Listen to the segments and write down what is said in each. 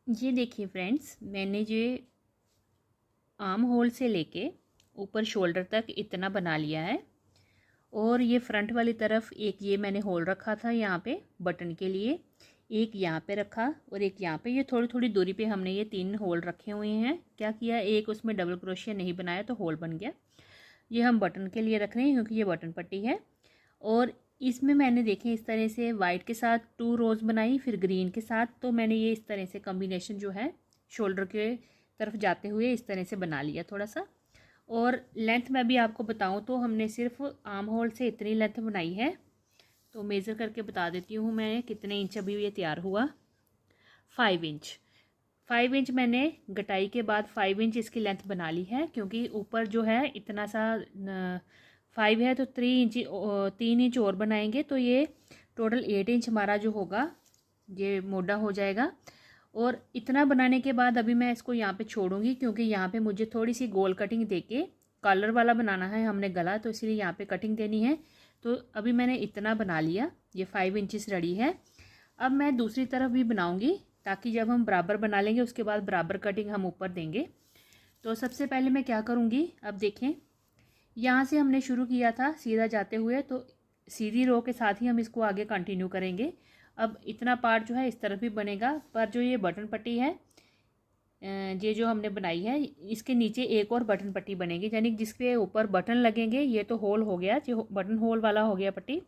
ये देखिए फ्रेंड्स, मैंने जो आर्म होल से लेके ऊपर शोल्डर तक इतना बना लिया है। और ये फ्रंट वाली तरफ एक ये मैंने होल रखा था यहाँ पे बटन के लिए, एक यहाँ पे रखा और एक यहाँ पे। ये थोड़ी थोड़ी दूरी पे हमने ये 3 होल रखे हुए हैं। क्या किया, एक उसमें डबल क्रोशिया नहीं बनाया तो होल बन गया। ये हम बटन के लिए रख रहे हैं क्योंकि ये बटन पट्टी है। और इसमें मैंने देखें इस तरह से वाइट के साथ 2 रोज़ बनाई, फिर ग्रीन के साथ। तो मैंने ये इस तरह से कॉम्बिनेशन जो है शोल्डर के तरफ जाते हुए इस तरह से बना लिया थोड़ा सा। और लेंथ मैं भी आपको बताऊं तो हमने सिर्फ आर्म होल से इतनी लेंथ बनाई है। तो मेज़र करके बता देती हूँ मैं कितने इंच अभी ये तैयार हुआ। 5 इंच। 5 इंच मैंने गटाई के बाद 5 इंच इसकी लेंथ बना ली है, क्योंकि ऊपर जो है इतना सा 5 है तो 3 इंच 3 इंच और बनाएंगे तो ये टोटल 8 इंच हमारा जो होगा ये मोटा हो जाएगा। और इतना बनाने के बाद अभी मैं इसको यहाँ पे छोड़ूंगी, क्योंकि यहाँ पे मुझे थोड़ी सी गोल कटिंग देके कॉलर वाला बनाना है हमने गला, तो इसीलिए यहाँ पे कटिंग देनी है। तो अभी मैंने इतना बना लिया, ये 5 इंचेस रेडी है। अब मैं दूसरी तरफ भी बनाऊंगी, ताकि जब हम बराबर बना लेंगे उसके बाद बराबर कटिंग हम ऊपर देंगे। तो सबसे पहले मैं क्या करूँगी, अब देखें यहाँ से हमने शुरू किया था सीधा जाते हुए, तो सीधी रो के साथ ही हम इसको आगे कंटिन्यू करेंगे। अब इतना पार्ट जो है इस तरफ भी बनेगा, पर जो ये बटन पट्टी है ये जो हमने बनाई है इसके नीचे एक और बटन पट्टी बनेगी, यानी जिसके ऊपर बटन लगेंगे। ये तो होल हो गया, जो बटन होल वाला हो गया पट्टी,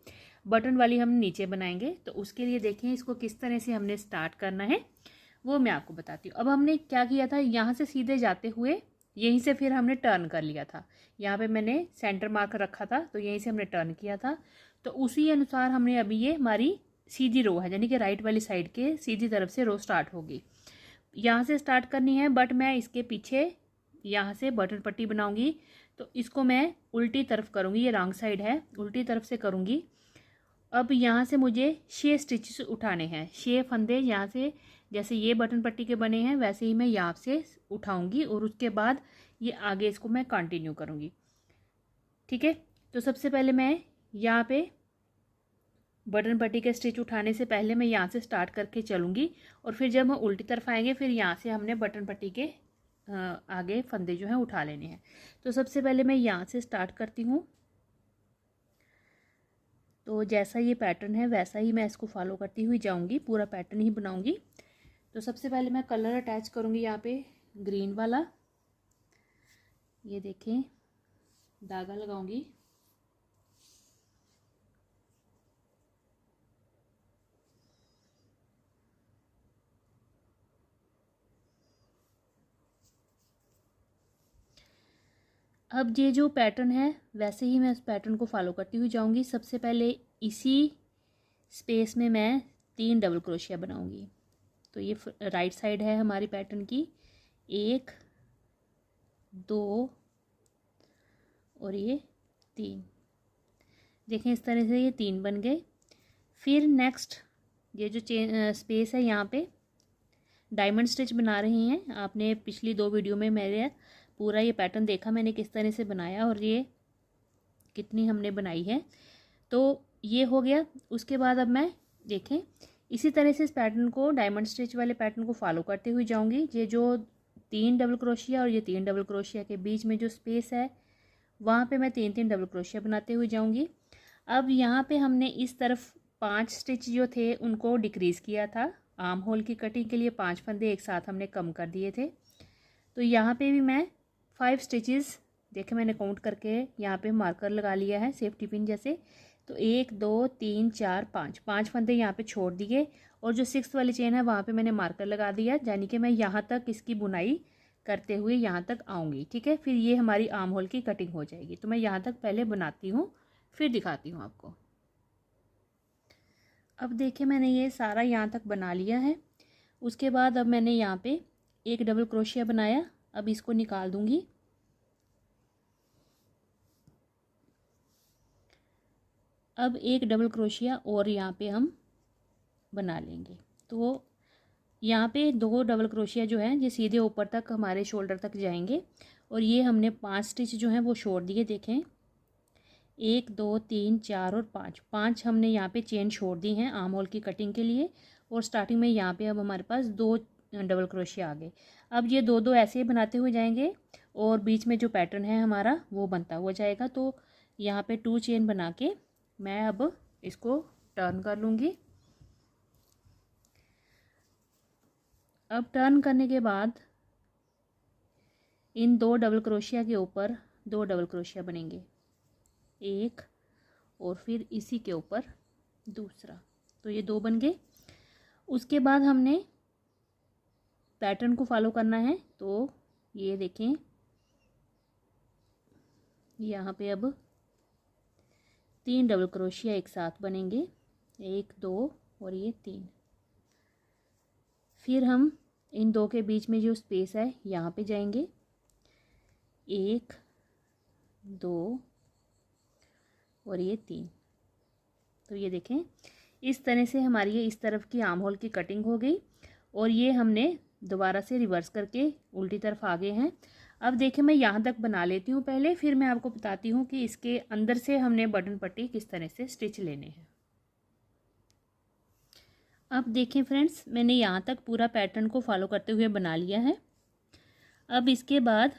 बटन वाली हम नीचे बनाएंगे। तो उसके लिए देखें इसको किस तरह से हमने स्टार्ट करना है वो मैं आपको बताती हूँ। अब हमने क्या किया था, यहाँ से सीधे जाते हुए यहीं से फिर हमने टर्न कर लिया था। यहाँ पे मैंने सेंटर मार्क रखा था, तो यहीं से हमने टर्न किया था। तो उसी अनुसार हमने अभी ये हमारी सीधी रो है, यानी कि राइट वाली साइड के सीधी तरफ से रो स्टार्ट होगी। यहाँ से स्टार्ट करनी है, बट मैं इसके पीछे यहाँ से बटन पट्टी बनाऊंगी। तो इसको मैं उल्टी तरफ करूँगी, ये रॉन्ग साइड है, उल्टी तरफ से करूँगी। अब यहाँ से मुझे 6 स्टिचेस उठाने हैं, 6 फंदे यहाँ से, जैसे ये बटन पट्टी के बने हैं वैसे ही मैं यहाँ से उठाऊंगी और उसके बाद ये आगे इसको मैं कंटिन्यू करूँगी। ठीक है, तो सबसे पहले मैं यहाँ पे बटन पट्टी के स्टिच उठाने से पहले मैं यहाँ से स्टार्ट करके चलूँगी, और फिर जब हम उल्टी तरफ आएंगे फिर यहाँ से हमने बटन पट्टी के आगे फंदे जो हैं उठा लेने हैं। तो सबसे पहले मैं यहाँ से स्टार्ट करती हूँ। तो जैसा ये पैटर्न है वैसा ही मैं इसको फॉलो करती हुई जाऊँगी, पूरा पैटर्न ही बनाऊँगी। तो सबसे पहले मैं कलर अटैच करूँगी यहाँ पे ग्रीन वाला। ये देखें, धागा लगाऊंगी। अब ये जो पैटर्न है वैसे ही मैं उस पैटर्न को फॉलो करती हुई जाऊंगी। सबसे पहले इसी स्पेस में मैं 3 डबल क्रोशिया बनाऊंगी। तो ये राइट साइड है हमारी पैटर्न की, 1 2 और ये 3। देखें इस तरह से ये 3 बन गए। फिर नेक्स्ट ये जो स्पेस है यहाँ पे डायमंड स्टिच बना रहे हैं। आपने पिछली 2 वीडियो में मेरे पूरा ये पैटर्न देखा मैंने किस तरह से बनाया और ये कितनी हमने बनाई है। तो ये हो गया। उसके बाद अब मैं देखें इसी तरह से इस पैटर्न को, डायमंड स्टिच वाले पैटर्न को फॉलो करते हुए जाऊंगी। ये जो 3 डबल क्रोशिया और ये 3 डबल क्रोशिया के बीच में जो स्पेस है वहाँ पे मैं 3 डबल क्रोशिया बनाते हुए जाऊंगी। अब यहाँ पे हमने इस तरफ 5 स्टिच जो थे उनको डिक्रीज़ किया था। आर्म होल की कटिंग के लिए 5 फंदे एक साथ हमने कम कर दिए थे। तो यहाँ पे भी मैं 5 स्टिचेस देखे मैंने काउंट करके यहाँ पे मार्कर लगा लिया है सेफ्टी पिन जैसे। तो 1 2 3 4 5 फंदे यहाँ पे छोड़ दिए, और जो 6th वाली चेन है वहाँ पे मैंने मार्कर लगा दिया, यानी कि मैं यहाँ तक इसकी बुनाई करते हुए यहाँ तक आऊँगी। ठीक है, फिर ये हमारी आर्म होल की कटिंग हो जाएगी। तो मैं यहाँ तक पहले बनाती हूँ फिर दिखाती हूँ आपको। अब देखिए मैंने ये सारा यहाँ तक बना लिया है। उसके बाद अब मैंने यहाँ पे एक डबल क्रोशिया बनाया, अब इसको निकाल दूंगी। अब एक डबल क्रोशिया और यहाँ पे हम बना लेंगे। तो यहाँ पे 2 डबल क्रोशिया जो है ये सीधे ऊपर तक हमारे शोल्डर तक जाएंगे, और ये हमने 5 स्टिच जो हैं वो छोड़ दिए। देखें 1 2 3 4 और 5 हमने यहाँ पे चेन छोड़ दी हैं आर्म होल की कटिंग के लिए। और स्टार्टिंग में यहाँ पे अब हमारे पास 2 डबल क्रोशिया आ गए। अब ये दो दो ऐसे ही बनाते हुए जाएंगे और बीच में जो पैटर्न है हमारा वो बनता हुआ जाएगा। तो यहाँ पे 2 चेन बना के मैं अब इसको टर्न कर लूँगी। अब टर्न करने के बाद इन 2 डबल क्रोशिया के ऊपर 2 डबल क्रोशिया बनेंगे, एक और फिर इसी के ऊपर दूसरा। तो ये 2 बन गए। उसके बाद हमने पैटर्न को फॉलो करना है। तो ये देखें, यहाँ पे अब 3 डबल क्रोशिया एक साथ बनेंगे, 1 2 और ये 3। फिर हम इन 2 के बीच में जो स्पेस है यहाँ पे जाएंगे, 1 2 और ये 3। तो ये देखें, इस तरह से हमारी ये इस तरफ की आर्म होल की कटिंग हो गई और ये हमने दोबारा से रिवर्स करके उल्टी तरफ आ गए हैं। अब देखें, मैं यहाँ तक बना लेती हूँ पहले, फिर मैं आपको बताती हूँ कि इसके अंदर से हमने बटन पट्टी किस तरह से स्टिच लेने हैं। अब देखें फ्रेंड्स, मैंने यहाँ तक पूरा पैटर्न को फॉलो करते हुए बना लिया है। अब इसके बाद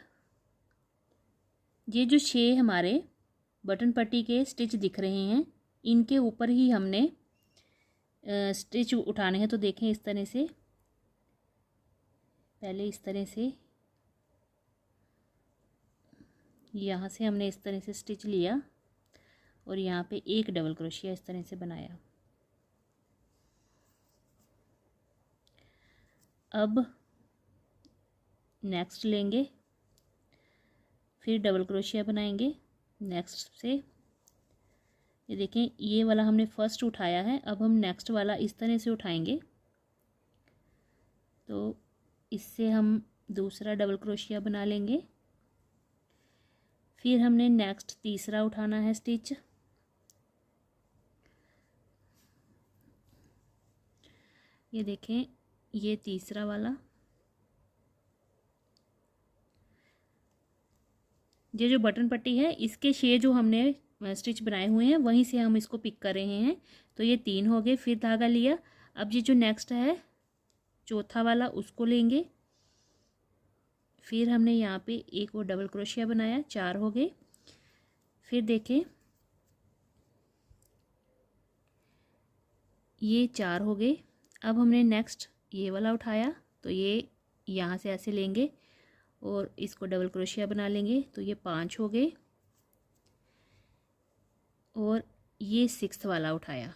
ये जो 6 हमारे बटन पट्टी के स्टिच दिख रहे हैं, इनके ऊपर ही हमने स्टिच उठाने हैं। तो देखें, इस तरह से पहले इस तरह से यहाँ से हमने इस तरह से स्टिच लिया और यहाँ पे एक डबल क्रोशिया इस तरह से बनाया। अब नेक्स्ट लेंगे, फिर डबल क्रोशिया बनाएंगे नेक्स्ट से। ये देखें, ये वाला हमने फर्स्ट उठाया है, अब हम नेक्स्ट वाला इस तरह से उठाएंगे। तो इससे हम दूसरा डबल क्रोशिया बना लेंगे। फिर हमने नेक्स्ट तीसरा उठाना है स्टिच। ये देखें, ये तीसरा वाला, ये जो बटन पट्टी है इसके 6 जो हमने स्टिच बनाए हुए हैं वहीं से हम इसको पिक कर रहे हैं। तो ये 3 हो गए, फिर धागा लिया। अब ये जो नेक्स्ट है चौथा वाला उसको लेंगे, फिर हमने यहाँ पे एक और डबल क्रोशिया बनाया, 4 हो गए। फिर देखें, ये 4 हो गए। अब हमने नेक्स्ट ये वाला उठाया, तो ये यहाँ से ऐसे लेंगे और इसको डबल क्रोशिया बना लेंगे। तो ये 5 हो गए। और ये 6 वाला उठाया,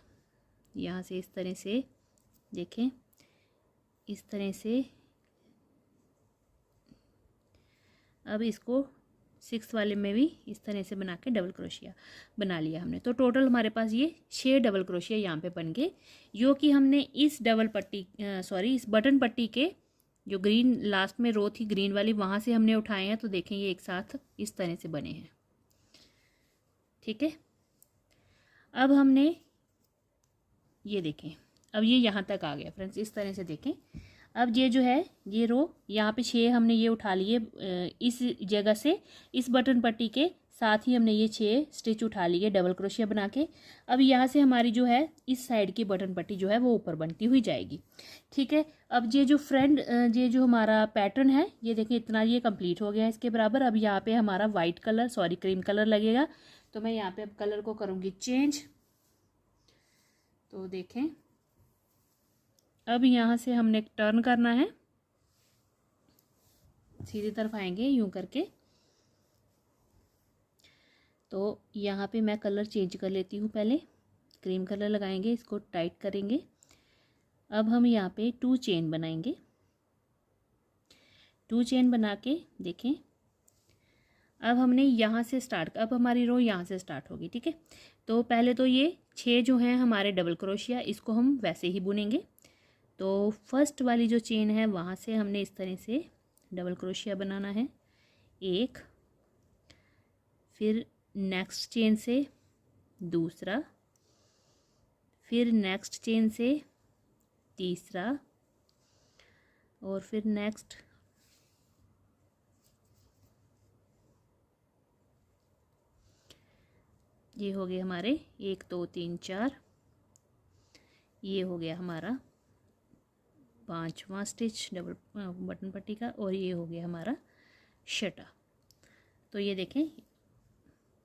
यहाँ से इस तरह से देखें, इस तरह से। अब इसको 6 वाले में भी इस तरह से बना के डबल क्रोशिया बना लिया हमने। तो टोटल हमारे पास ये 6 डबल क्रोशिया यहाँ पे बन गए, जो कि हमने इस डबल पट्टी इस बटन पट्टी के जो ग्रीन लास्ट में रो थी ग्रीन वाली, वहाँ से हमने उठाए हैं। तो देखें, ये एक साथ इस तरह से बने हैं। ठीक है, अब हमने ये देखें, अब ये यहाँ तक आ गया फ्रेंड्स, इस तरह से देखें। अब ये जो है ये रो यहाँ पे 6 हमने ये उठा लिए, इस जगह से इस बटन पट्टी के साथ ही हमने ये 6 स्टिच उठा लिए डबल क्रोशिया बना के। अब यहाँ से हमारी जो है इस साइड की बटन पट्टी जो है वो ऊपर बनती हुई जाएगी। ठीक है, अब ये जो ये जो हमारा पैटर्न है, ये देखें, इतना ये कंप्लीट हो गया है इसके बराबर। अब यहाँ पे हमारा वाइट कलर क्रीम कलर लगेगा। तो मैं यहाँ पे अब कलर को करूँगी चेंज। तो देखें, अब यहाँ से हमने टर्न करना है, सीधी तरफ आएंगे यूं करके। तो यहाँ पे मैं कलर चेंज कर लेती हूँ, पहले क्रीम कलर लगाएंगे, इसको टाइट करेंगे। अब हम यहाँ पे 2 चेन बनाएंगे। 2 चेन बना के देखें, अब हमने यहाँ से स्टार्ट, अब हमारी रो यहाँ से स्टार्ट होगी। ठीक है, तो पहले तो ये 6 जो हैं हमारे डबल क्रोशिया, इसको हम वैसे ही बुनेंगे। तो फर्स्ट वाली जो चेन है वहाँ से हमने इस तरह से डबल क्रोशिया बनाना है, एक, फिर नेक्स्ट चेन से दूसरा, फिर नेक्स्ट चेन से तीसरा, और फिर नेक्स्ट ये हो गए हमारे 1 2 3 4, ये हो गया हमारा 5वां स्टिच डबल बटन पट्टी का, और ये हो गया हमारा छठा। तो ये देखें,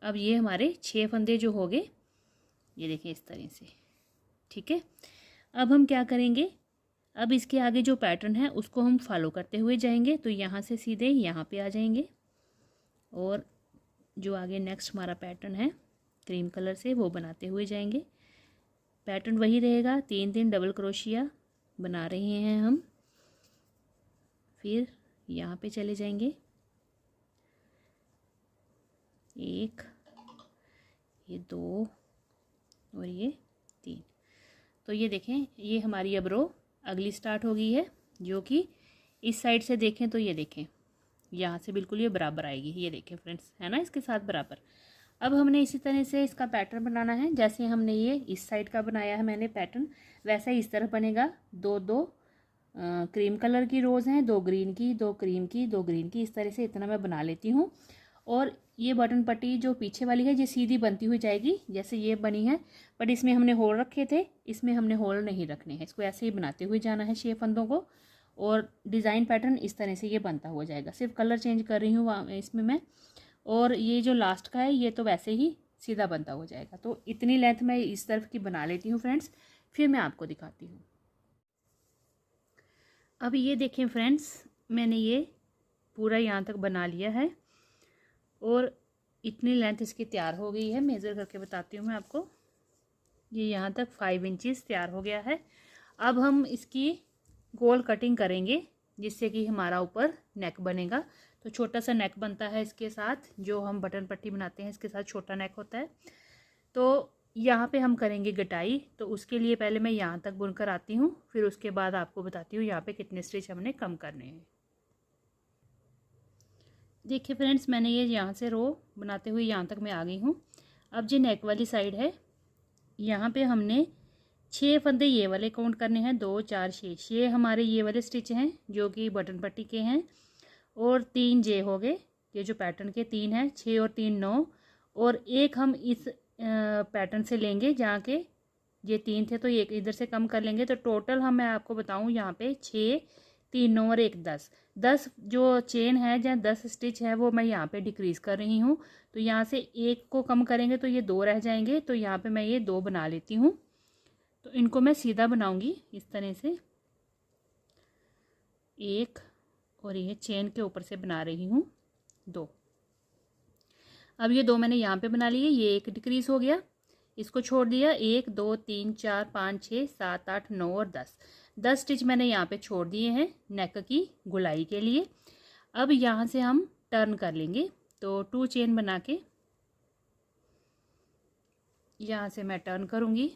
अब ये हमारे 6 फंदे जो हो गए, ये देखें इस तरह से। ठीक है, अब हम क्या करेंगे, अब इसके आगे जो पैटर्न है उसको हम फॉलो करते हुए जाएंगे। तो यहाँ से सीधे यहाँ पे आ जाएंगे, और जो आगे नेक्स्ट हमारा पैटर्न है क्रीम कलर से, वो बनाते हुए जाएंगे। पैटर्न वही रहेगा, 3 डबल क्रोशिया बना रहे हैं हम। फिर यहाँ पे चले जाएंगे, 1, ये 2 और ये 3। तो ये देखें, ये हमारी अब रो अगली स्टार्ट हो गई है, जो कि इस साइड से देखें तो ये देखें यहाँ से बिल्कुल ये बराबर आएगी। ये देखें फ्रेंड्स, है ना, इसके साथ बराबर। अब हमने इसी तरह से इसका पैटर्न बनाना है। जैसे हमने ये इस साइड का बनाया है मैंने पैटर्न, वैसा ही इस तरह बनेगा। 2 क्रीम कलर की रोज़ हैं, 2 ग्रीन की, 2 क्रीम की, 2 ग्रीन की, इस तरह से इतना मैं बना लेती हूँ। और ये बटन पट्टी जो पीछे वाली है ये सीधी बनती हुई जाएगी जैसे ये बनी है, बट इसमें हमने होल रखे थे, इसमें हमने होल नहीं रखने हैं। इसको ऐसे ही बनाते हुए जाना है 6 फंदों को, और डिज़ाइन पैटर्न इस तरह से ये बनता हुआ जाएगा। सिर्फ कलर चेंज कर रही हूँ इसमें मैं, और ये जो लास्ट का है ये तो वैसे ही सीधा बनता हो जाएगा। तो इतनी लेंथ मैं इस तरफ की बना लेती हूँ फ्रेंड्स, फिर मैं आपको दिखाती हूँ। अब ये देखें फ्रेंड्स, मैंने ये पूरा यहाँ तक बना लिया है, और इतनी लेंथ इसकी तैयार हो गई है। मेज़र करके बताती हूँ मैं आपको। ये यहाँ तक 5 इंचज़ तैयार हो गया है। अब हम इसकी गोल कटिंग करेंगे, जिससे कि हमारा ऊपर नेक बनेगा। तो छोटा सा नेक बनता है इसके साथ, जो हम बटन पट्टी बनाते हैं इसके साथ छोटा नेक होता है। तो यहाँ पे हम करेंगे गटाई, तो उसके लिए पहले मैं यहाँ तक बुनकर आती हूँ, फिर उसके बाद आपको बताती हूँ यहाँ पे कितने स्टिच हमने कम करने हैं। देखिए फ्रेंड्स, मैंने ये यहाँ से रो बनाते हुए यहाँ तक मैं आ गई हूँ। अब जो नेक वाली साइड है, यहाँ पे हमने 6 फंदे ये वाले काउंट करने हैं, 2 4 6 हमारे ये वाले स्टिच हैं जो कि बटन पट्टी के हैं, और 3 जे हो गए, ये जो पैटर्न के 3 हैं, 6 और 3 9, और एक हम इस पैटर्न से लेंगे जहाँ के ये 3 थे, तो एक इधर से कम कर लेंगे। तो टोटल हम, मैं आपको बताऊँ, यहाँ पे 6 3 9 और 1 10 जो चेन है, जहाँ 10 स्टिच है, वो मैं यहाँ पे डिक्रीज़ कर रही हूँ। तो यहाँ से एक को कम करेंगे तो ये 2 रह जाएंगे, तो यहाँ पे मैं ये 2 बना लेती हूँ। तो इनको मैं सीधा बनाऊंगी इस तरह से, 1, और ये चेन के ऊपर से बना रही हूँ 2। अब ये 2 मैंने यहाँ पे बना लिए, ये एक डिक्रीज हो गया, इसको छोड़ दिया। 1 2 3 4 5 6 7 8 9 और 10 स्टिच मैंने यहाँ पे छोड़ दिए हैं नेक की गुलाई के लिए। अब यहाँ से हम टर्न कर लेंगे, तो 2 चेन बना के यहाँ से मैं टर्न करूँगी।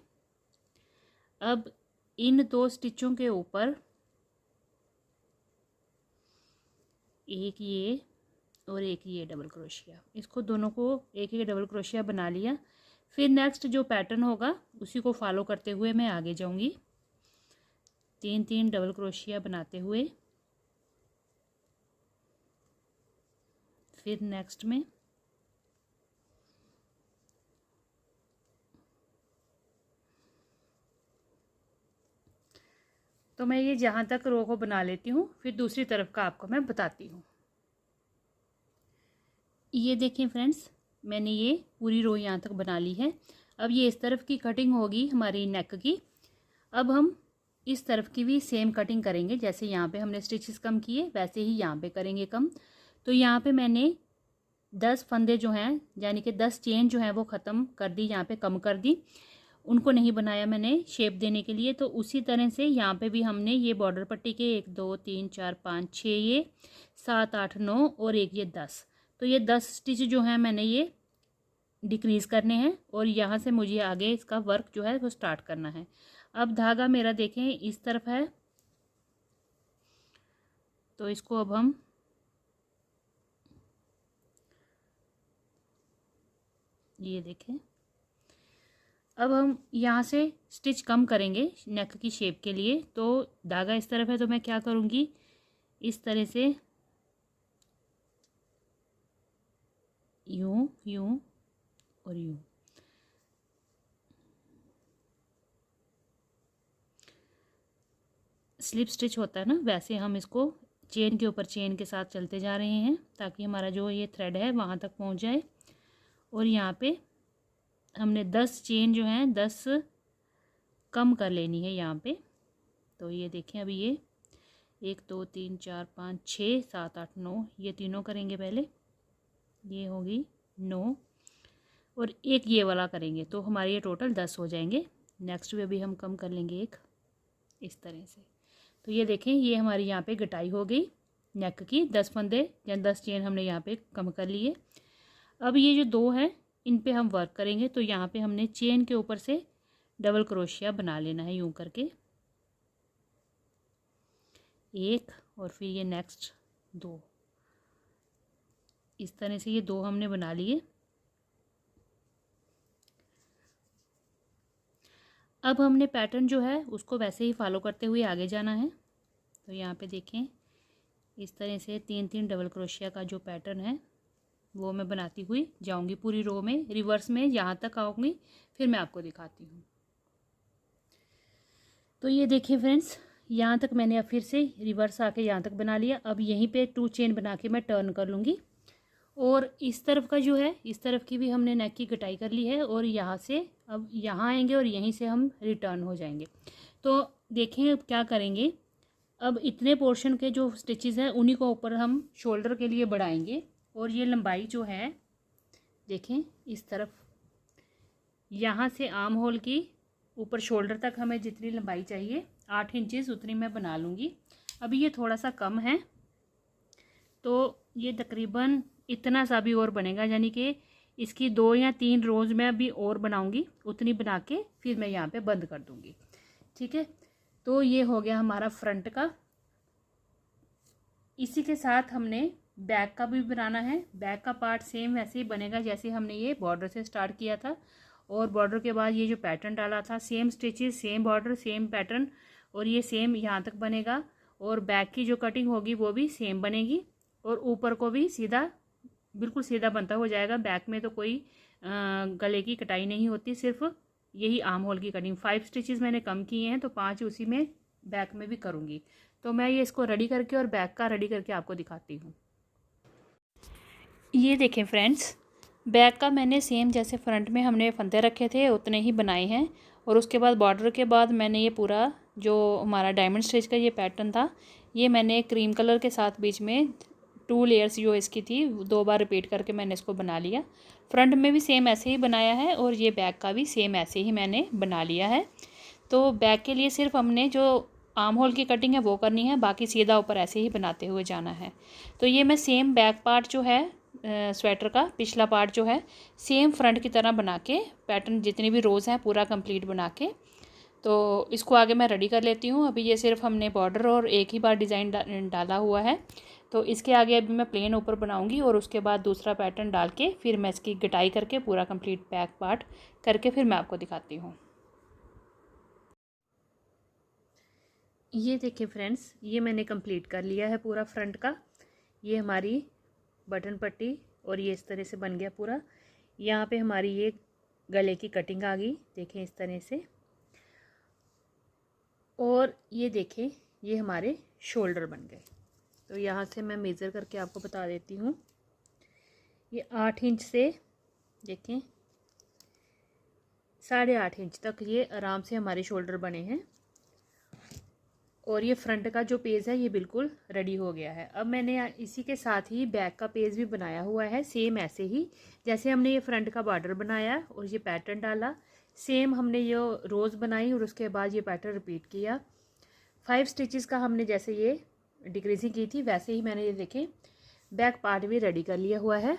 अब इन 2 स्टिचों के ऊपर एक ये और एक ये डबल क्रोशिया, इसको दोनों को एक एक डबल क्रोशिया बना लिया। फिर नेक्स्ट जो पैटर्न होगा उसी को फॉलो करते हुए मैं आगे जाऊंगी, 3 डबल क्रोशिया बनाते हुए। फिर नेक्स्ट में तो मैं ये जहाँ तक रो को बना लेती हूँ, फिर दूसरी तरफ का आपको मैं बताती हूँ। ये देखें फ्रेंड्स, मैंने ये पूरी रो यहाँ तक बना ली है। अब ये इस तरफ की कटिंग होगी हमारी नेक की। अब हम इस तरफ की भी सेम कटिंग करेंगे, जैसे यहाँ पे हमने स्टिचेस कम किए वैसे ही यहाँ पे करेंगे कम। तो यहाँ पे मैंने 10 फंदे जो हैं, यानी कि 10 चेन जो हैं वो ख़त्म कर दी, यहाँ पे कम कर दी, उनको नहीं बनाया मैंने शेप देने के लिए। तो उसी तरह से यहाँ पे भी हमने ये बॉर्डर पट्टी के 1 2 3 4 5 6, ये 7 8 9 और एक ये 10, तो ये 10 स्टिच जो हैं मैंने ये डिक्रीज़ करने हैं, और यहाँ से मुझे आगे इसका वर्क जो है वो स्टार्ट करना है। अब धागा मेरा देखें इस तरफ है, तो इसको अब हम ये देखें, अब हम यहाँ से स्टिच कम करेंगे नेक की शेप के लिए। तो धागा इस तरफ है, तो मैं क्या करूँगी, इस तरह से यूं यूं और यूं, स्लिप स्टिच होता है ना, वैसे हम इसको चेन के ऊपर चेन के साथ चलते जा रहे हैं ताकि हमारा जो ये थ्रेड है वहाँ तक पहुँच जाए। और यहाँ पे हमने 10 चेन जो हैं 10 कम कर लेनी है यहाँ पे। तो ये देखें, अभी ये 1 2 3 4 5 6 7 8 9 ये तीनों करेंगे पहले, ये होगी 9 और एक ये वाला करेंगे तो हमारे ये टोटल 10 हो जाएंगे। नेक्स्ट भी अभी हम कम कर लेंगे एक इस तरह से। तो ये देखें, ये हमारी यहाँ पे गटाई हो गई नेक की। 10 फंदे या 10 चेन हमने यहाँ पे कम कर लिए। अब ये जो 2 हैं इन पे हम वर्क करेंगे। तो यहाँ पे हमने चेन के ऊपर से डबल क्रोशिया बना लेना है यूँ करके, एक और फिर ये नेक्स्ट 2, इस तरह से ये 2 हमने बना लिए। अब हमने पैटर्न जो है उसको वैसे ही फॉलो करते हुए आगे जाना है। तो यहाँ पे देखें, इस तरह से 3-3 डबल क्रोशिया का जो पैटर्न है वो मैं बनाती हुई जाऊंगी पूरी रो में, रिवर्स में यहाँ तक आऊँगी, फिर मैं आपको दिखाती हूँ। तो ये देखिए फ्रेंड्स, यहाँ तक मैंने अब फिर से रिवर्स आके यहाँ तक बना लिया। अब यहीं पे 2 चेन बना के मैं टर्न कर लूँगी और इस तरफ का जो है इस तरफ की भी हमने नेक की कटाई कर ली है और यहाँ से अब यहाँ आएंगे और यहीं से हम रिटर्न हो जाएंगे। तो देखें अब क्या करेंगे, अब इतने पोर्शन के जो स्टिचेस हैं उन्हीं को ऊपर हम शोल्डर के लिए बढ़ाएंगे। और ये लंबाई जो है देखें, इस तरफ यहाँ से आर्म होल की ऊपर शोल्डर तक हमें जितनी लंबाई चाहिए 8 इंचेस उतनी मैं बना लूँगी। अभी ये थोड़ा सा कम है तो ये तकरीबन इतना सा भी और बनेगा, यानी कि इसकी 2 या 3 रोज़ मैं अभी और बनाऊंगी, उतनी बना के फिर मैं यहाँ पे बंद कर दूँगी। ठीक है, तो ये हो गया हमारा फ्रंट का। इसी के साथ हमने बैक का भी बनाना है। बैक का पार्ट सेम वैसे ही बनेगा जैसे हमने ये बॉर्डर से स्टार्ट किया था और बॉर्डर के बाद ये जो पैटर्न डाला था, same stitches, same border, same pattern और ये सेम यहाँ तक बनेगा। और बैक की जो कटिंग होगी वो भी सेम बनेगी और ऊपर को भी सीधा, बिल्कुल सीधा बनता हो जाएगा। बैक में तो कोई गले की कटाई नहीं होती, सिर्फ यही आर्म होल की कटिंग। 5 स्टिचेस मैंने कम किए हैं तो 5 उसी में बैक में भी करूँगी। तो मैं ये इसको रेडी करके और बैक का रेडी करके आपको दिखाती हूँ। ये देखें फ्रेंड्स, बैक का मैंने सेम जैसे फ्रंट में हमने फंदे रखे थे उतने ही बनाए हैं और उसके बाद बॉर्डर के बाद मैंने ये पूरा जो हमारा डायमंड स्टिच का ये पैटर्न था ये मैंने क्रीम कलर के साथ बीच में 2 लेयर्स जो इसकी थी 2 बार रिपीट करके मैंने इसको बना लिया। फ्रंट में भी सेम ऐसे ही बनाया है और ये बैक का भी सेम ऐसे ही मैंने बना लिया है। तो बैक के लिए सिर्फ हमने जो आर्म होल की कटिंग है वो करनी है, बाकी सीधा ऊपर ऐसे ही बनाते हुए जाना है। तो ये मैं सेम बैक पार्ट जो है स्वेटर का पिछला पार्ट जो है सेम फ्रंट की तरह बना के पैटर्न जितनी भी रोज़ हैं पूरा कंप्लीट बना के तो इसको आगे मैं रेडी कर लेती हूँ। अभी ये सिर्फ हमने बॉर्डर और एक ही बार डिज़ाइन डाला हुआ है तो इसके आगे अभी मैं प्लेन ऊपर बनाऊंगी और उसके बाद दूसरा पैटर्न डाल के फिर मैं इसकी गटाई करके पूरा कंप्लीट बैक पार्ट करके फिर मैं आपको दिखाती हूँ। ये देखिए फ्रेंड्स, ये मैंने कंप्लीट कर लिया है पूरा फ्रंट का। ये हमारी बटन पट्टी और ये इस तरह से बन गया पूरा। यहाँ पे हमारी ये गले की कटिंग आ गई, देखें इस तरह से। और ये देखें, ये हमारे शोल्डर बन गए। तो यहाँ से मैं मेज़र करके आपको बता देती हूँ। ये 8 इंच से देखें 8.5 इंच तक ये आराम से हमारे शोल्डर बने हैं। और ये फ्रंट का जो पेज है ये बिल्कुल रेडी हो गया है। अब मैंने इसी के साथ ही बैक का पेज भी बनाया हुआ है, सेम ऐसे ही जैसे हमने ये फ्रंट का बॉर्डर बनाया और ये पैटर्न डाला, सेम हमने ये रोज़ बनाई और उसके बाद ये पैटर्न रिपीट किया। 5 स्टिचेस का हमने जैसे ये डिक्रीजिंग की थी वैसे ही मैंने ये देखें बैक पार्ट भी रेडी कर लिया हुआ है।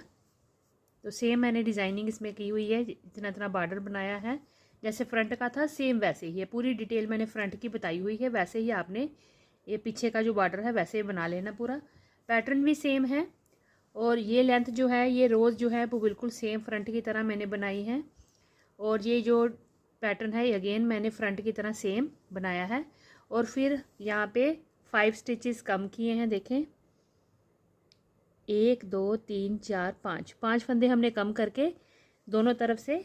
तो सेम मैंने डिज़ाइनिंग इसमें की हुई है, इतना इतना बॉर्डर बनाया है जैसे फ्रंट का था सेम वैसे ही है। पूरी डिटेल मैंने फ्रंट की बताई हुई है, वैसे ही आपने ये पीछे का जो बॉर्डर है वैसे ही बना लेना। पूरा पैटर्न भी सेम है और ये लेंथ जो है ये रोज़ जो है वो बिल्कुल सेम फ्रंट की तरह मैंने बनाई है। और ये जो पैटर्न है अगेन मैंने फ्रंट की तरह सेम बनाया है। और फिर यहाँ पे 5 स्टिचेस कम किए हैं, देखें 1 2 3 4 5 फंदे हमने कम करके दोनों तरफ से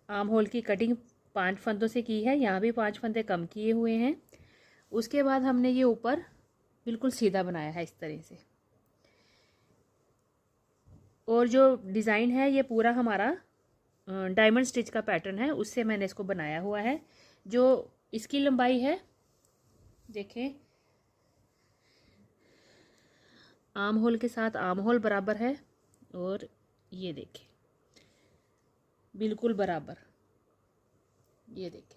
आर्म होल की कटिंग 5 फंदों से की है। यहाँ भी 5 फंदे कम किए हुए हैं उसके बाद हमने ये ऊपर बिल्कुल सीधा बनाया है इस तरह से। और जो डिज़ाइन है ये पूरा हमारा डायमंड स्टिच का पैटर्न है, उससे मैंने इसको बनाया हुआ है। जो इसकी लंबाई है, देखें, आर्म होल के साथ आर्म होल बराबर है, और ये देखें बिल्कुल बराबर। ये देखें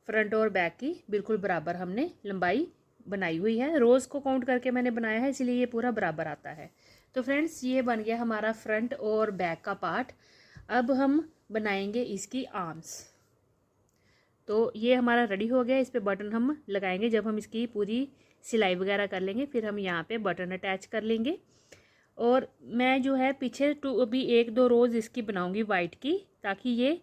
फ्रंट और बैक की बिल्कुल बराबर हमने लंबाई बनाई हुई है। रोज़ को काउंट करके मैंने बनाया है, इसलिए ये पूरा बराबर आता है। तो फ्रेंड्स, ये बन गया हमारा फ्रंट और बैक का पार्ट। अब हम बनाएंगे इसकी आर्म्स। तो ये हमारा रेडी हो गया। इस पे बटन हम लगाएंगे जब हम इसकी पूरी सिलाई वगैरह कर लेंगे, फिर हम यहाँ पे बटन अटैच कर लेंगे। और मैं जो है पीछे अभी 1-2 रोज़ इसकी बनाऊंगी वाइट की, ताकि ये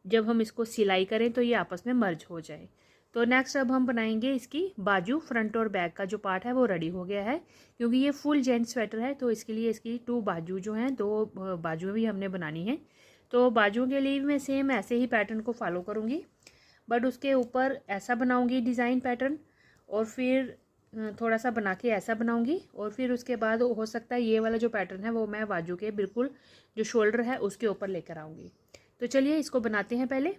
जब हम इसको सिलाई करें तो ये आपस में मर्ज हो जाए। तो नेक्स्ट अब हम बनाएंगे इसकी बाजू। फ्रंट और बैक का जो पार्ट है वो रेडी हो गया है, क्योंकि ये फुल जेंट स्वेटर है, तो इसके लिए इसकी 2 बाजू जो हैं, 2 बाजुएं भी हमने बनानी है। तो बाजुओं के लिए भी मैं सेम ऐसे ही पैटर्न को फॉलो करूँगी, बट उसके ऊपर ऐसा बनाऊँगी डिज़ाइन पैटर्न, और फिर थोड़ा सा बना के ऐसा बनाऊँगी, और फिर उसके बाद हो सकता है ये वाला जो पैटर्न है वो मैं बाजू के बिल्कुल जो शोल्डर है उसके ऊपर लेकर आऊँगी। तो चलिए इसको बनाते हैं पहले।